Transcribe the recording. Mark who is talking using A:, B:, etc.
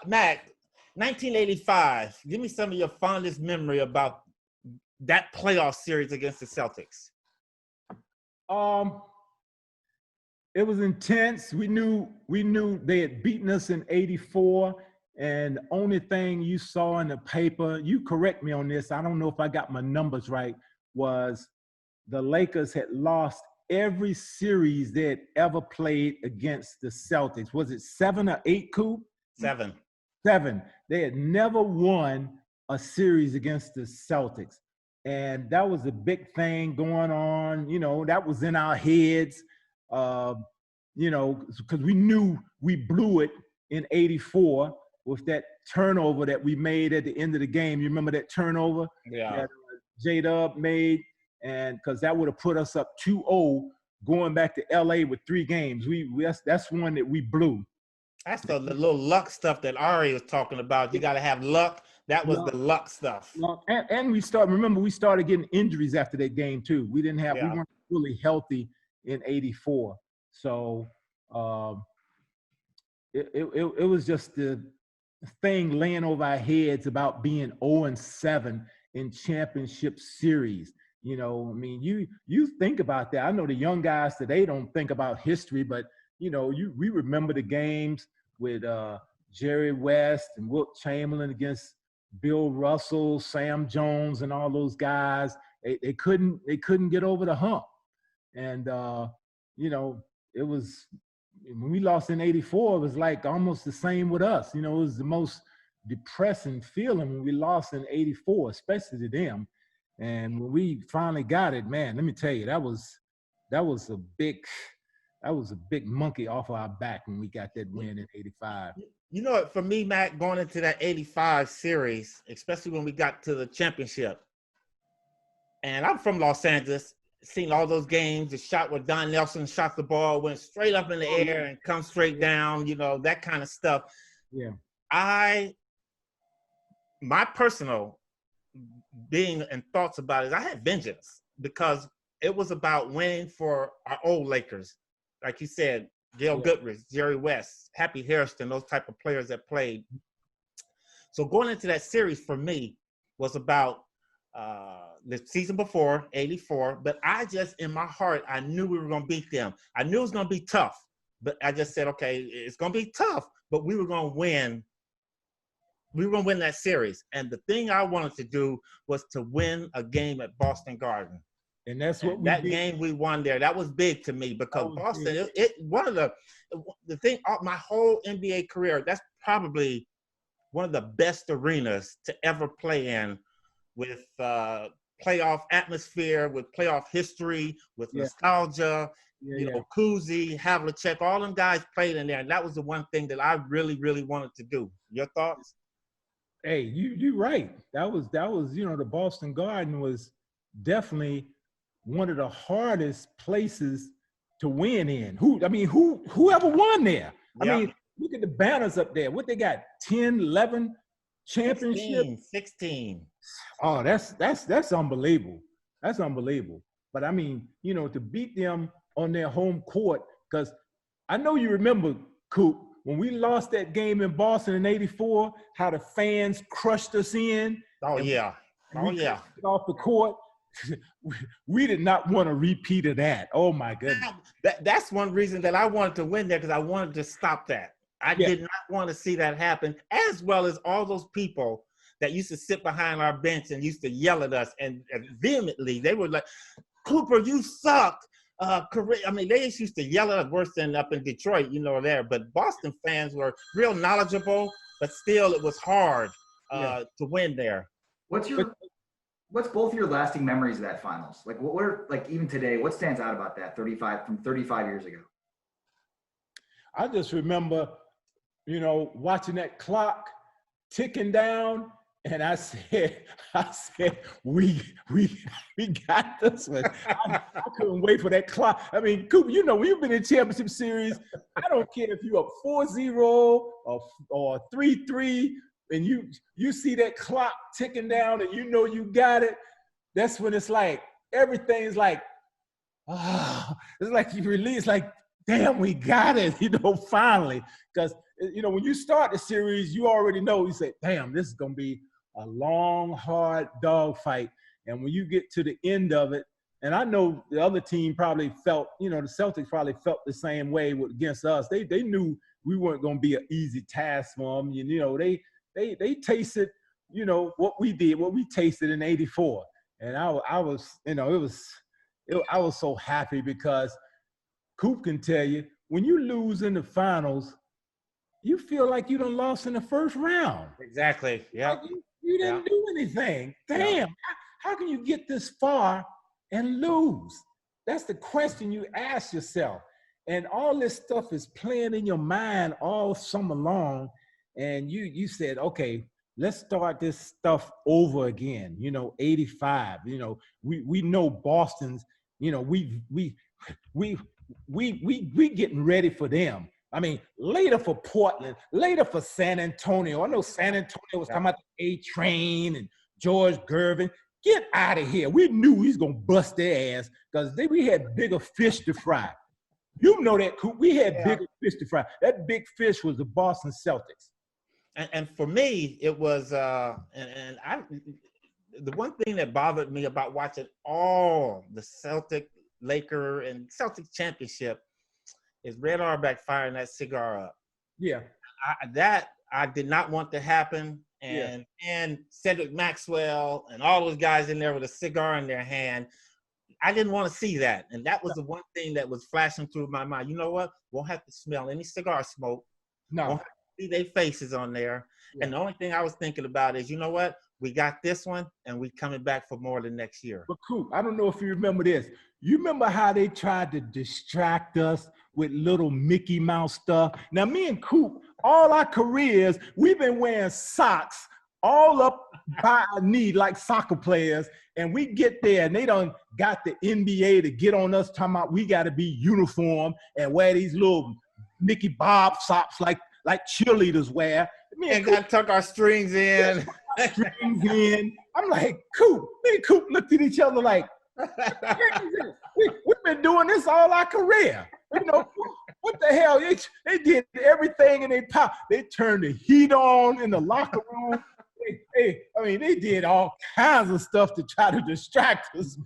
A: Mac, 1985. Give me some of your fondest memory about that playoff series against the Celtics.
B: It was intense. We knew they had beaten us in '84, and the only thing you saw in the paper, you correct me on this, I don't know if I got my numbers right, was the Lakers had lost every series they had ever played against the Celtics. Was it 7 or 8, Coop?
A: 7.
B: 7. They had never won a series against the Celtics. And that was a big thing going on. You know, that was in our heads, you know, because we knew we blew it in '84 with that turnover that we made at the end of the game. You remember that turnover that J-Dub made? And because that would have put us up 2-0 going back to LA with 3 games. That's one that we blew.
A: That's the little luck stuff that Ari was talking about. You got to have luck. That was the luck stuff.
B: And we started getting injuries after that game too. We weren't fully healthy in '84. So it was just the thing laying over our heads about being 0-7 in championship series. You know, I mean, you think about that. I know the young guys today don't think about history, but you know, we remember the games with Jerry West and Wilt Chamberlain against Bill Russell, Sam Jones, and all those guys. They couldn't get over the hump. And you know, it was when we lost in '84, it was like almost the same with us. You know, it was the most depressing feeling when we lost in '84, especially to them. And when we finally got it, man, let me tell you, that was a big monkey off of our back when we got that win in '85.
A: You know, for me, Mac, going into that '85 series, especially when we got to the championship, and I'm from Los Angeles, seen all those games, the shot where Don Nelson shot the ball, went straight up in the air and come straight down, you know, that kind of stuff.
B: Yeah.
A: My personal being and thoughts about it, I had vengeance because it was about winning for our old Lakers. Like you said, Gail Goodrich, Jerry West, Happy Hairston, those type of players that played. So going into that series for me was about the season before, '84, but I just, in my heart, I knew we were going to beat them. I knew it was going to be tough, but I just said, okay, it's going to be tough, but we were going to win. We were going to win that series. And the thing I wanted to do was to win a game at Boston Garden.
B: And that's what
A: that game we won there. That was big to me because Boston, one of the thing, my whole NBA career, that's probably one of the best arenas to ever play in with playoff atmosphere, with playoff history, with nostalgia. You know, Cousy, Havlicek, all them guys played in there. And that was the one thing that I really, really wanted to do. Your thoughts?
B: Hey, you're right. That was, you know, the Boston Garden was definitely one of the hardest places to win in. Whoever won there? I mean, look at the banners up there. What they got? 10, 11 championships?
A: 16.
B: Oh, that's unbelievable. That's unbelievable. But I mean, you know, to beat them on their home court, because I know you remember, Coop, when we lost that game in Boston in '84, how the fans crushed us in.
A: Oh, yeah.
B: Off the court. We did not want a repeat of that. Oh, my goodness.
A: That's one reason that I wanted to win there, because I wanted to stop that. I did not want to see that happen, as well as all those people that used to sit behind our bench and used to yell at us and vehemently. They were like, Cooper, you suck. I mean, they used to yell at us worse than up in Detroit, you know, there. But Boston fans were real knowledgeable, but still it was hard to win there.
C: What's both your lasting memories of that finals? Like, what are, like, even today, what stands out about that 35 years ago?
B: I just remember, you know, watching that clock ticking down, and I said, we got this one. I couldn't wait for that clock. I mean, Cooper, you know, when you've been in championship series, I don't care if you're up 4-0 or 3-3. and you see that clock ticking down and you know you got it, that's when it's like everything's like, it's like you release, like, damn, we got it, finally. Because, when you start the series, you already know, you say, damn, this is going to be a long, hard dog fight. And when you get to the end of it, and I know the other team probably felt, the Celtics probably felt the same way against us. They knew we weren't going to be an easy task for them. They tasted, what we did, what we tasted in '84. And I was, I was so happy because Coop can tell you, when you lose in the finals, you feel like you done lost in the first round.
A: Exactly. Yeah.
B: Like you didn't do anything. Damn. How can you get this far and lose? That's the question you ask yourself. And all this stuff is playing in your mind all summer long. And you said, okay, let's start this stuff over again. 85. We know Boston's. We getting ready for them. I mean, later for Portland, later for San Antonio. I know San Antonio was talking about the A-Train and George Gervin. Get out of here. We knew he was going to bust their ass because we had bigger fish to fry. You know that, Coop. We had bigger fish to fry. That big fish was the Boston Celtics.
A: And for me, it was, the one thing that bothered me about watching all the Celtic, Laker, and Celtic championship is Red Auerbach firing that cigar up.
B: Yeah.
A: I did not want to happen. And Cedric Maxwell and all those guys in there with a cigar in their hand, I didn't want to see that. And that was the one thing that was flashing through my mind. You know what? Won't have to smell any cigar smoke.
B: No.
A: Won't have to see their faces on there. Yeah. And the only thing I was thinking about is, you know what? We got this one, and we coming back for more the next year.
B: But Coop, I don't know if you remember this. You remember how they tried to distract us with little Mickey Mouse stuff? Now, me and Coop, all our careers, we've been wearing socks all up by our knee like soccer players, and we get there, and they done got the NBA to get on us talking about we got to be uniform and wear these little Mickey Bob socks like cheerleaders wear.
A: And got to tuck our strings in.
B: Strings in. I'm like, Coop. Me and Coop looked at each other like, we've been doing this all our career. What the hell? They did everything in their power. They turned the heat on in the locker room. They did all kinds of stuff to try to distract us.